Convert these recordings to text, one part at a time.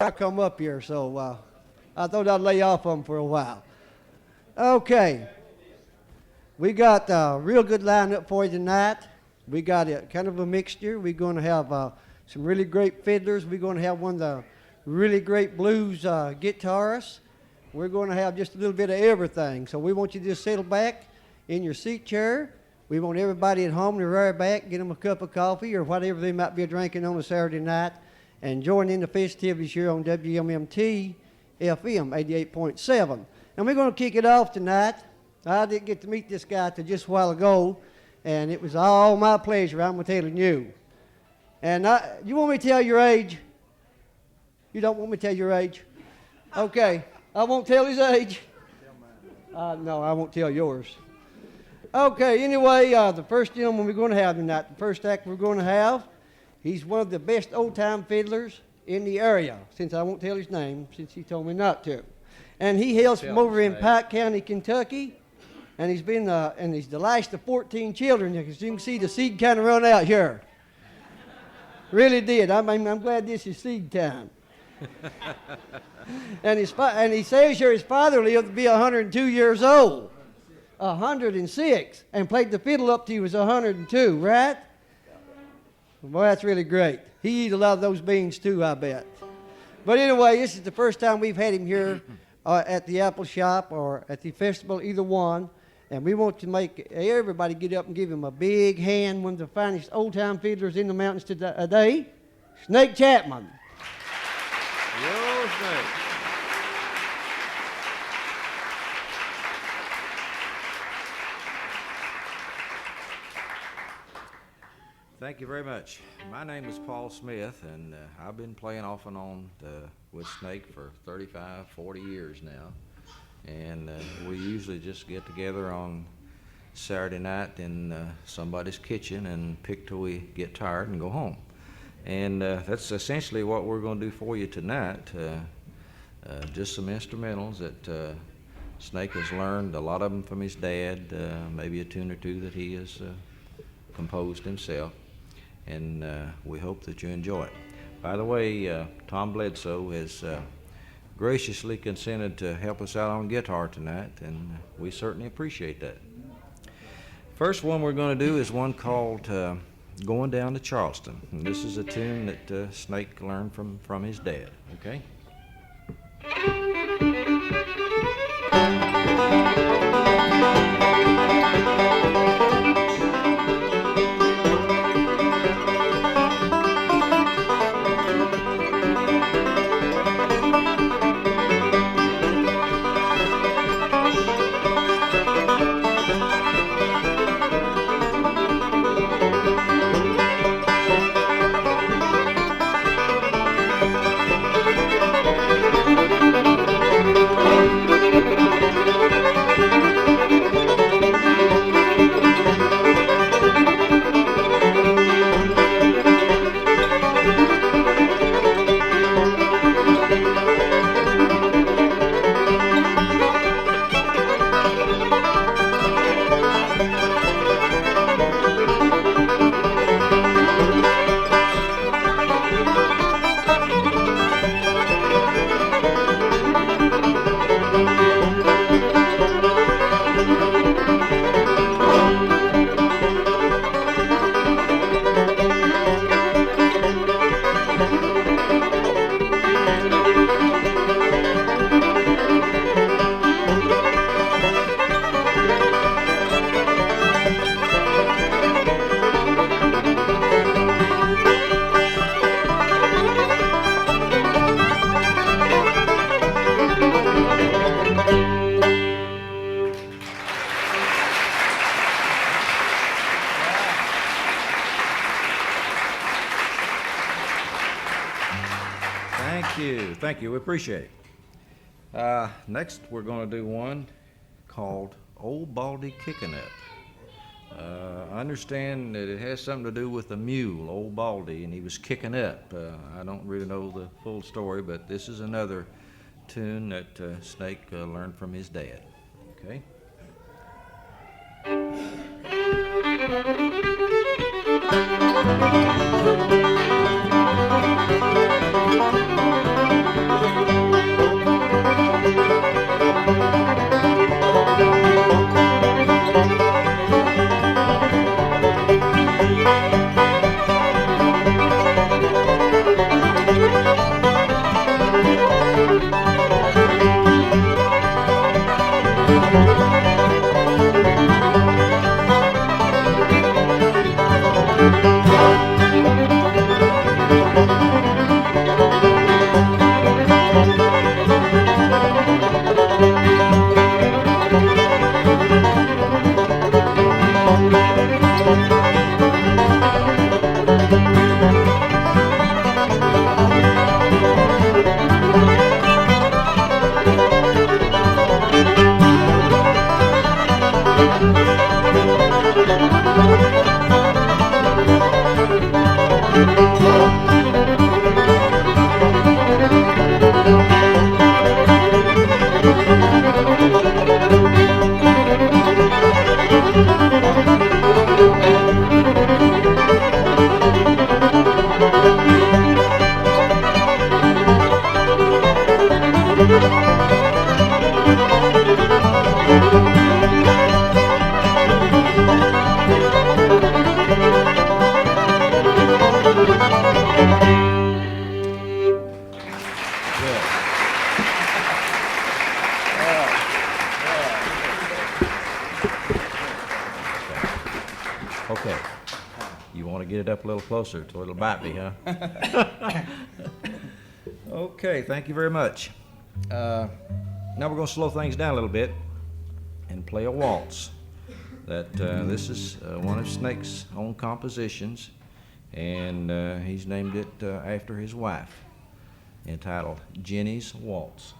I come up here, so I thought I'd lay off them for a while. Okay, we got a real good lineup for you tonight. We got a kind of a mixture. We're going to have some really great fiddlers. We're going to have one of the really great blues guitarists. We're going to have just a little bit of everything. So we want you to just settle back in your seat chair. We want everybody at home to rear back, get them a cup of coffee or whatever they might be drinking on a Saturday night, and join in the festivities here on WMMT FM 88.7. And we're going to kick it off tonight. I didn't get to meet this guy till just a while ago, and it was all my pleasure. I'm telling you. And you want me to tell your age? You don't want me to tell your age? Okay, I won't tell his age. No, I won't tell yours. Okay, anyway, the first gentleman we're going to have tonight, the first act we're going to have, he's one of the best old-time fiddlers in the area, since I won't tell his name, since he told me not to. And he hails from over in Pike County, Kentucky, and he's been, and he's the last of 14 children. As you can see, the seed kind of run out here. Really did. I mean, I'm glad this is seed time. And he says here his father lived to be 102 years old. 106, and played the fiddle up till he was 102, right? Boy, that's really great. He eat a lot of those beans too, I bet. But anyway, this is the first time we've had him here at the Apple Shop or at the festival, either one. And we want to make everybody get up and give him a big hand, one of the finest old-time fiddlers in the mountains today, Snake Chapman. Yo, Snake. Thank you very much. My name is Paul Smith, and I've been playing off and on with Snake for 35, 40 years now. And we usually just get together on Saturday night in somebody's kitchen and pick till we get tired and go home. And that's essentially what we're going to do for you tonight. Just some instrumentals that Snake has learned, a lot of them from his dad, maybe a tune or two that he has composed himself. And we hope that you enjoy it. By the way, Tom Bledsoe has graciously consented to help us out on guitar tonight, and we certainly appreciate that. First one we're going to do is one called Going Down to Charleston. And this is a tune that Snake learned from his dad, okay? Thank you. We appreciate it. Next, we're going to do one called Old Baldy Kickin' Up. I understand that it has something to do with a mule, Old Baldy, and he was kicking up. I don't really know the full story, but this is another tune that Snake learned from his dad. Okay? Okay. You want to get it up a little closer so it'll bite me, huh? Okay, thank you very much. Now we're going to slow things down a little bit and play a waltz. This is one of Snake's own compositions, and he's named it after his wife, entitled Jenny's Waltz.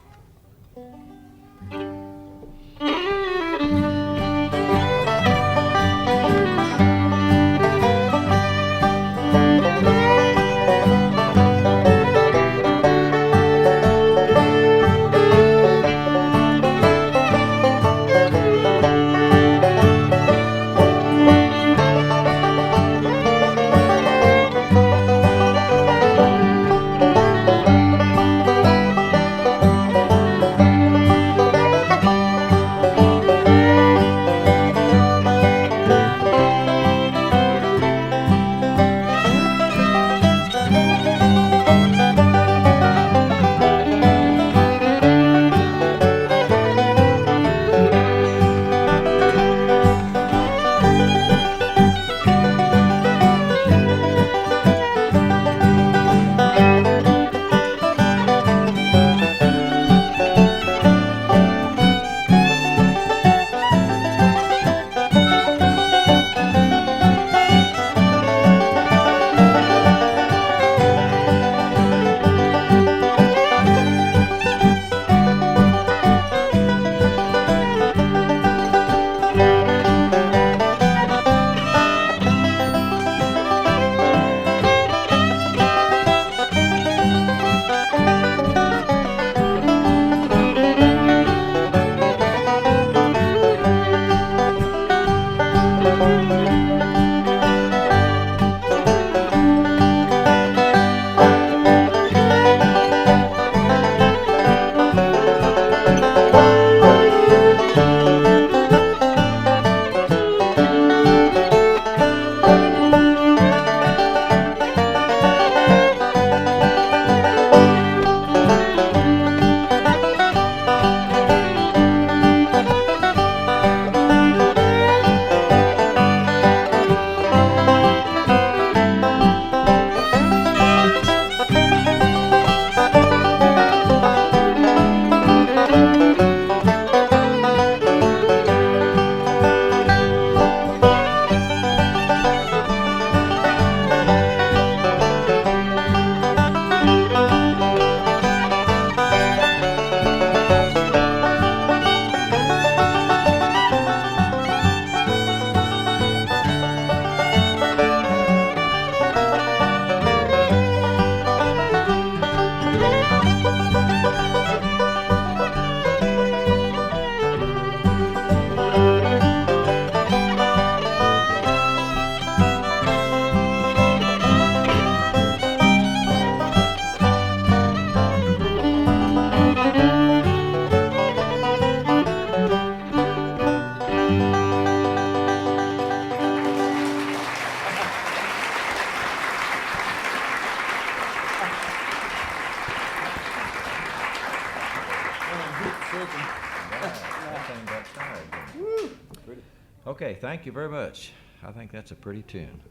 Okay, thank you very much. I think that's a pretty tune.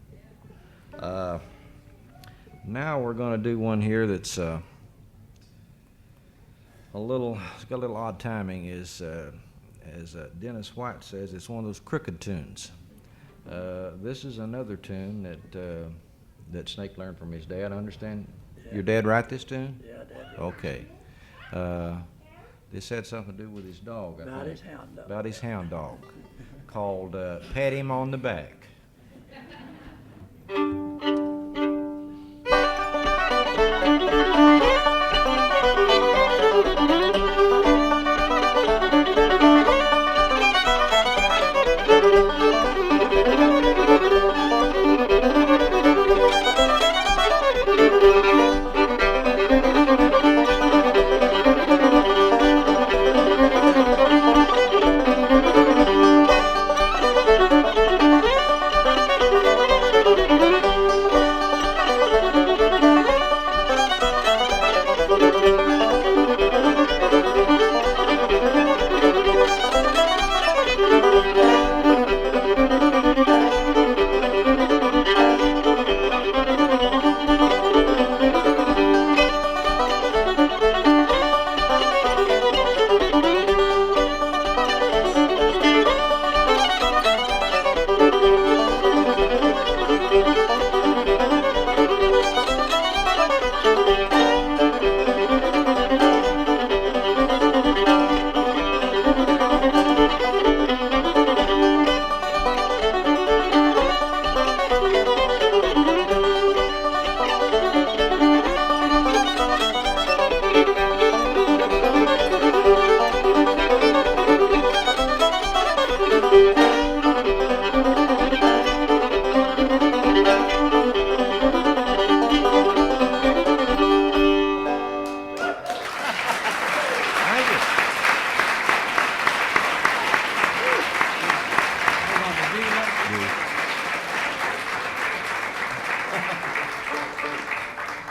Now we're going to do one here that's it's got a little odd timing. As Dennis White says, it's one of those crooked tunes. This is another tune that Snake learned from his dad. I understand. Yeah. Your dad write this tune? Yeah, Dad. Okay. This had something to do with his dog. About his hound dog. About his hound dog, called "Pat Him on the Back."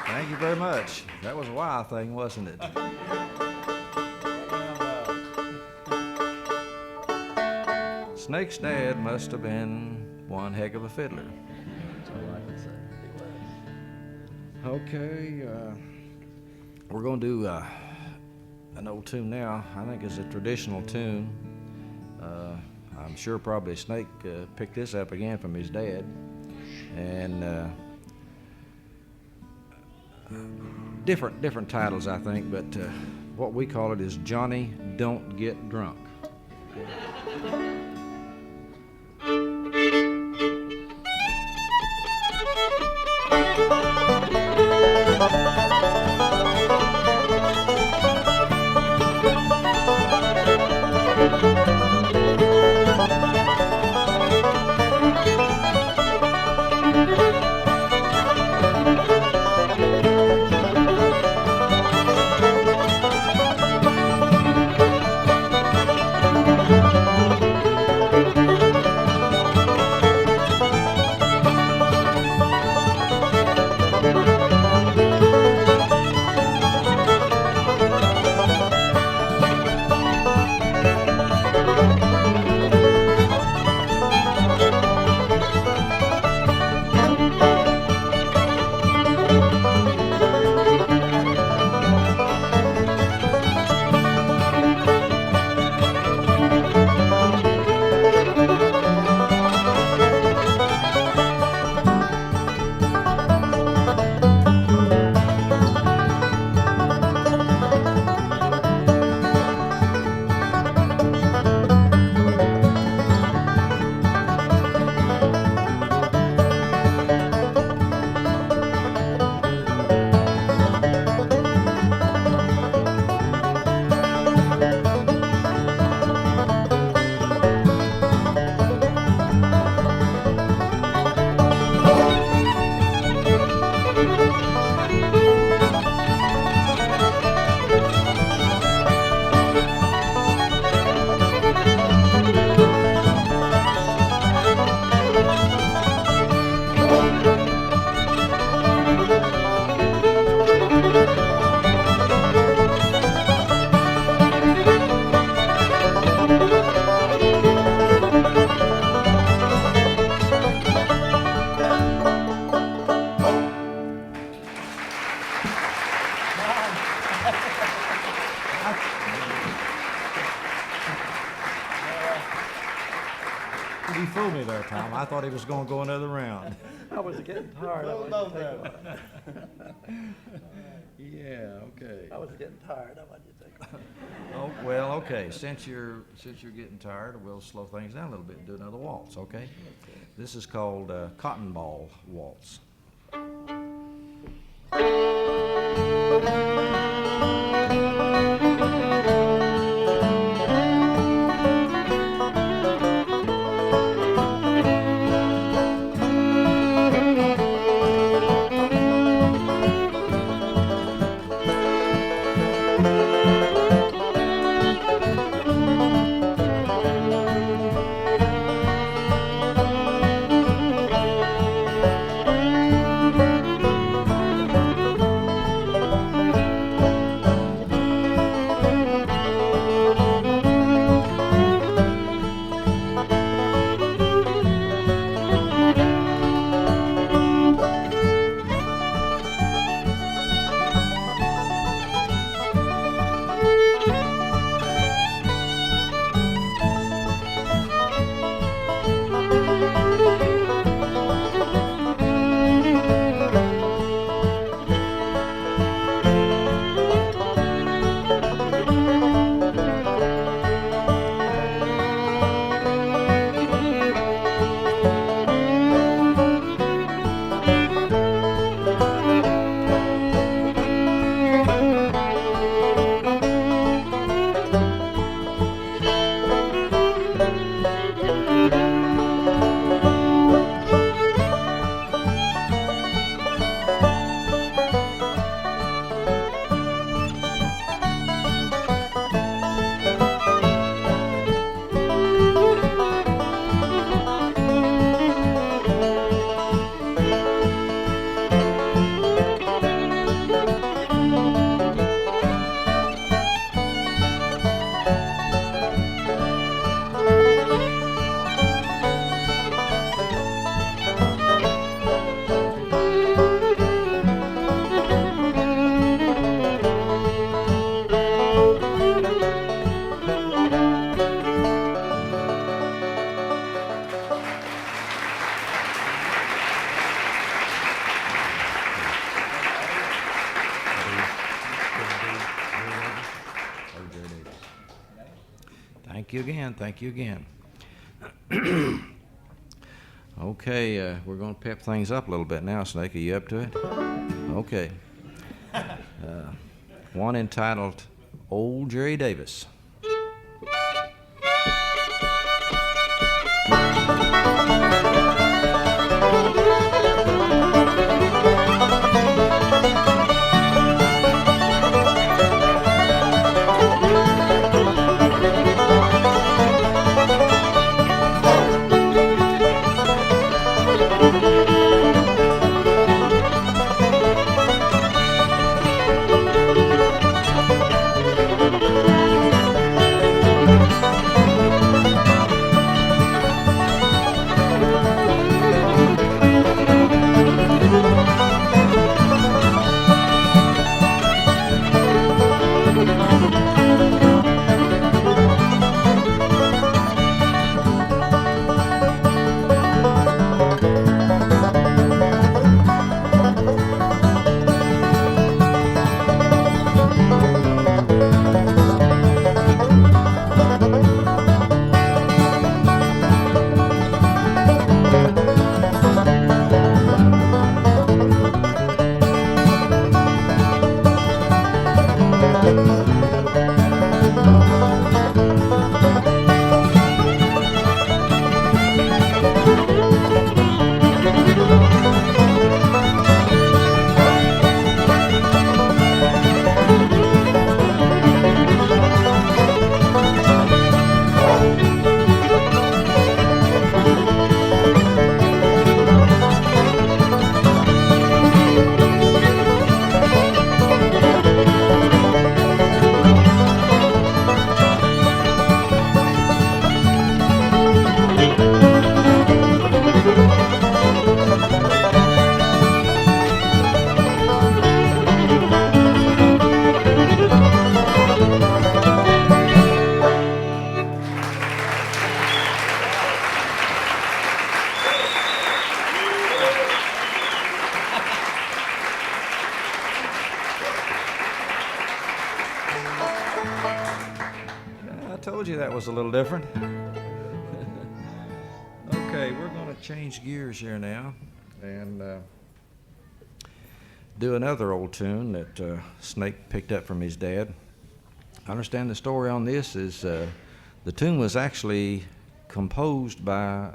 Thank you very much. That was a wild thing, wasn't it? Snake's dad must have been one heck of a fiddler. That's all I can say. He was. Okay, we're going to do an old tune now. I think it's a traditional tune. I'm sure probably Snake picked this up again from his dad. And different titles, I think, but what we call it is Johnny Don't Get Drunk. Tom. I thought he was going to go another round. I was getting tired. I wanted to take one. Yeah, okay. I was getting tired. I wanted to take one. Oh, well, okay. Since you're getting tired, we'll slow things down a little bit and do another waltz, okay? This is called Cotton Ball Waltz. Thank you again. Okay, we're going to pep things up a little bit now, Snake. Are you up to it? Okay. One entitled Old Jerry Davis. you that was a little different. Okay, we're going to change gears here now and do another old tune that Snake picked up from his dad. I understand the story on this is the tune was actually composed by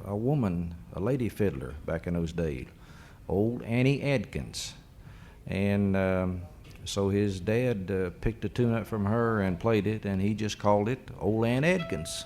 a woman, a lady fiddler back in those days, old Ann Adkins. And so his dad picked a tune up from her and played it, and he just called it Old Ann Adkins.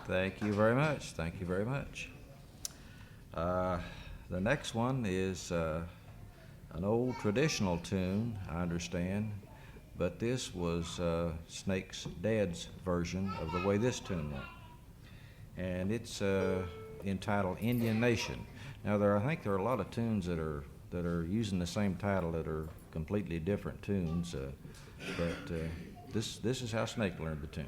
Thank you very much. Thank you very much. The next one is an old traditional tune, I understand, but this was Snake's dad's version of the way this tune went. And it's entitled Indian Nation. Now, I think there are a lot of tunes that are using the same title that are completely different tunes, but this is how Snake learned the tune.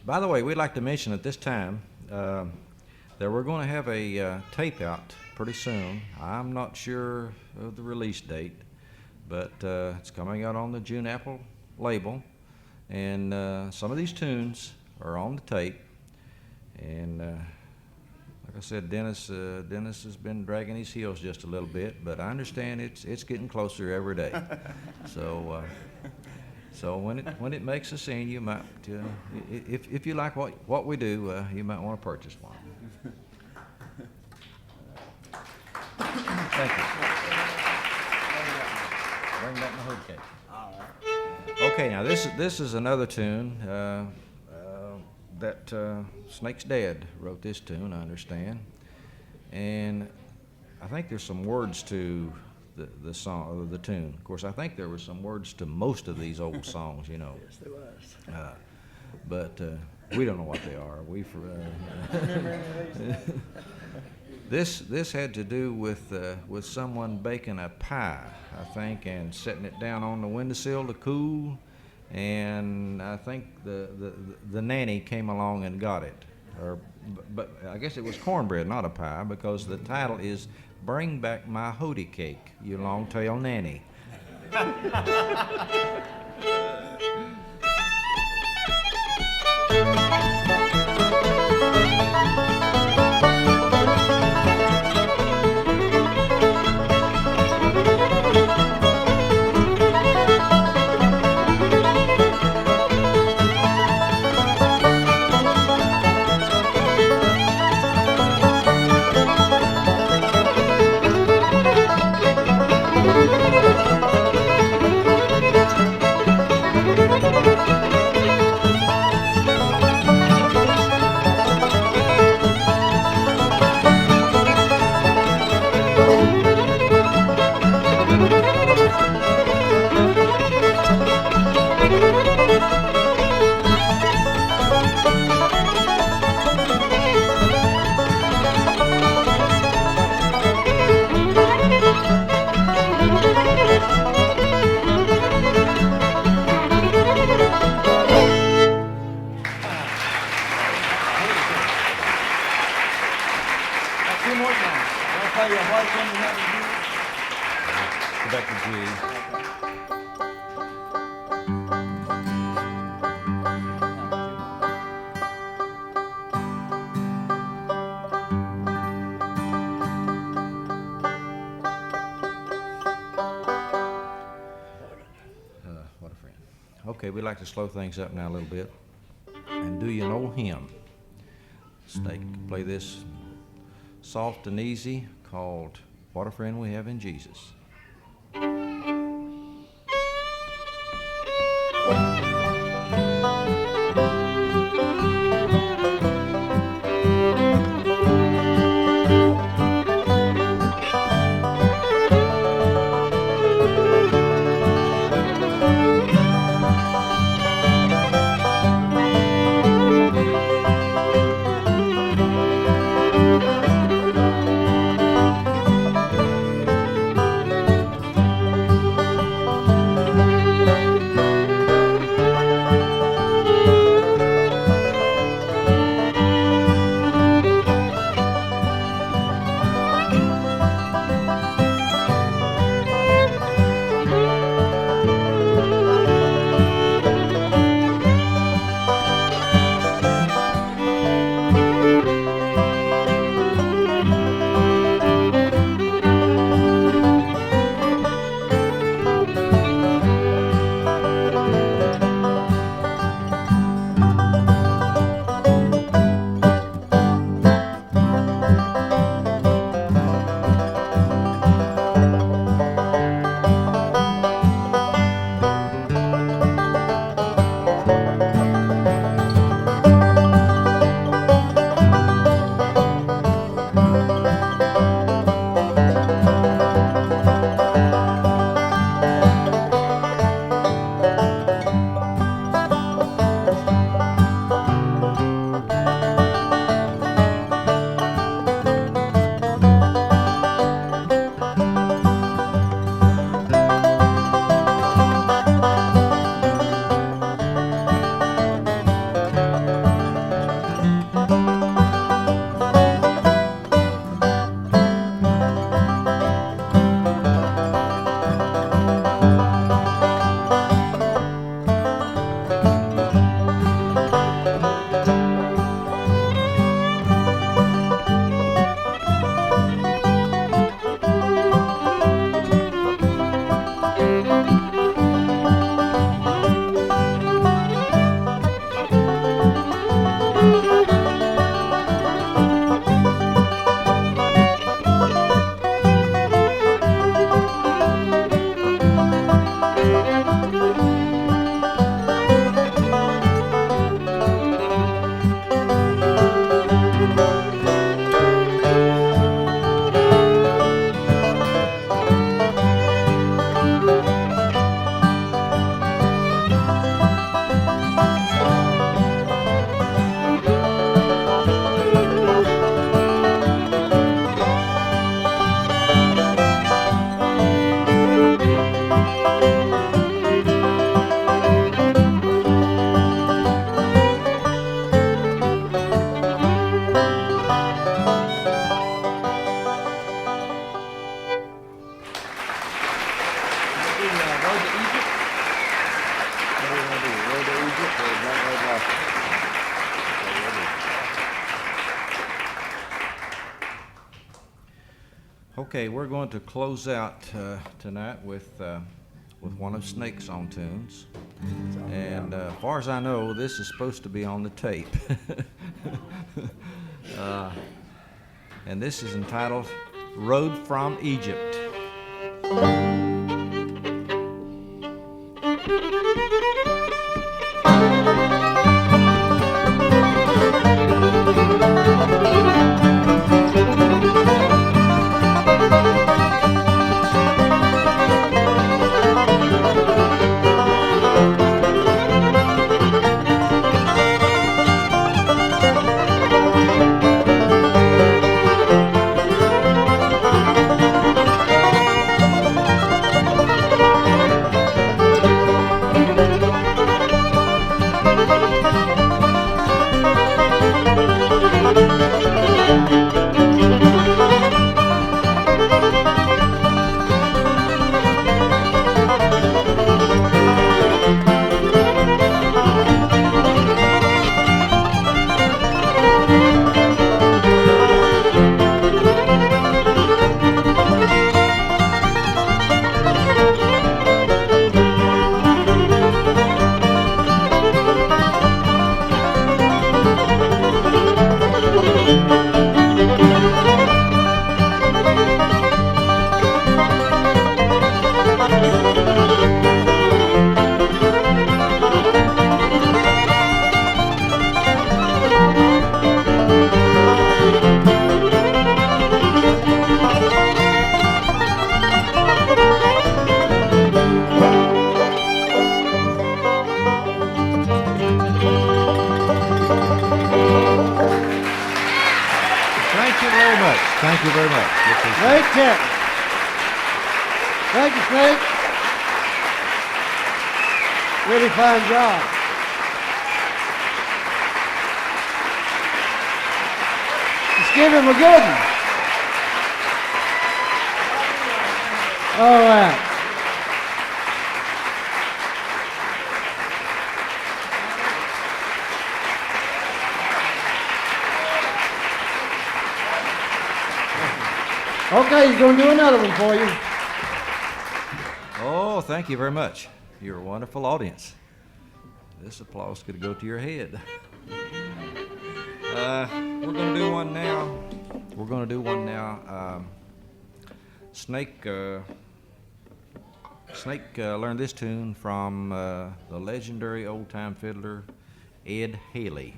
By the way, we'd like to mention at this time that we're going to have a tape out pretty soon. I'm not sure of the release date, but it's coming out on the June Apple label, and some of these tunes are on the tape. And like I said, Dennis has been dragging his heels just a little bit, but I understand it's getting closer every day. So when it makes a scene, you might, if you like what we do, you might want to purchase one. Thank you. Bring back my hood cake. All right. Okay, now this is another tune. that Snake's dad wrote this tune, I understand. And I think there's some words to the song, or the tune. Of course, I think there were some words to most of these old songs, you know. Yes, there was. But we don't know what they are. This had to do with someone baking a pie, I think, and setting it down on the windowsill to cool. And I think the nanny came along and got it. But I guess it was cornbread, not a pie, because the title is "Bring Back My Hoedy Cake, You Long-Tail Nanny." Back to G. What a friend. Okay, we'd like to slow things up now a little bit. And do you know him? Snake, play this soft and easy called "What a Friend We Have in Jesus." Road to Egypt? What do you want to do? Road to Egypt or Blackberry Blossom? Okay, we'll do. Okay, we're going to close out tonight with one of Snake's own tunes. And as far as I know, this is supposed to be on the tape. And this is entitled Road from Egypt. Thank you very much. Great tip. Thank you, Snake. Really fine job. Let's give him a good one. All right. Okay, he's going to do another one for you. Oh, thank you very much. You're a wonderful audience. This applause could go to your head. We're going to do one now. Snake learned this tune from the legendary old-time fiddler Ed Haley.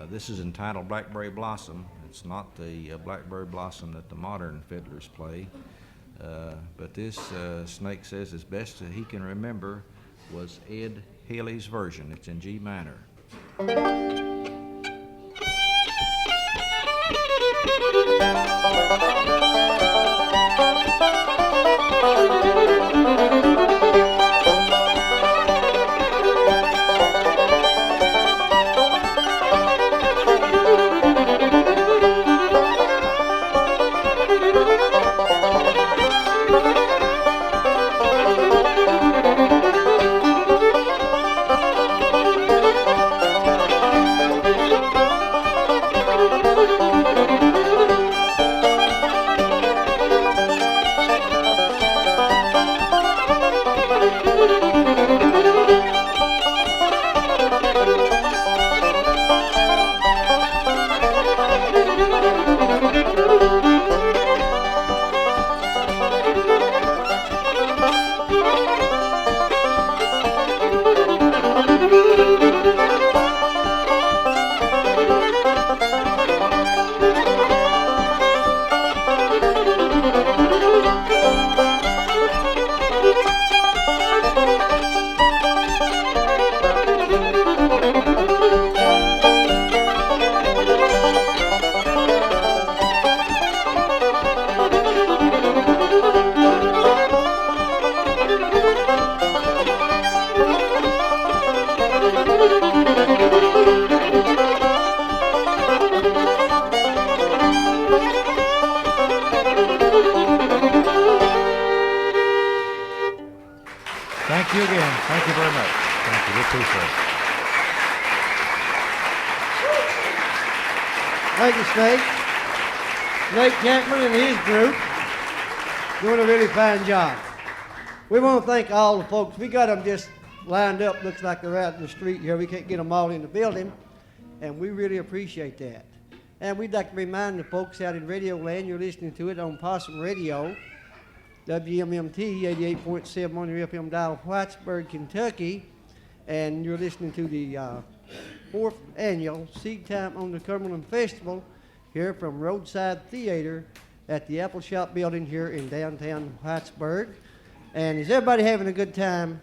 This is entitled Blackberry Blossom. It's not the Blackberry Blossom that the modern fiddlers play, but this, Snake says, as best that he can remember, was Ed Haley's version. It's in G minor. Thank you again. Thank you very much. Thank you. We appreciate it. Thank you, Snake. Snake Chapman and his group doing a really fine job. We want to thank all the folks. We got them just lined up. Looks like they're out in the street here. We can't get them all in the building, and we really appreciate that. And we'd like to remind the folks out in Radio Land, you're listening to it on Possum Radio, WMMT 88.7 on your FM dial, Whitesburg, Kentucky, and you're listening to the 4th annual Seedtime on the Cumberland Festival here from Roadside Theater at the Apple Shop building here in downtown Whitesburg. And is everybody having a good time?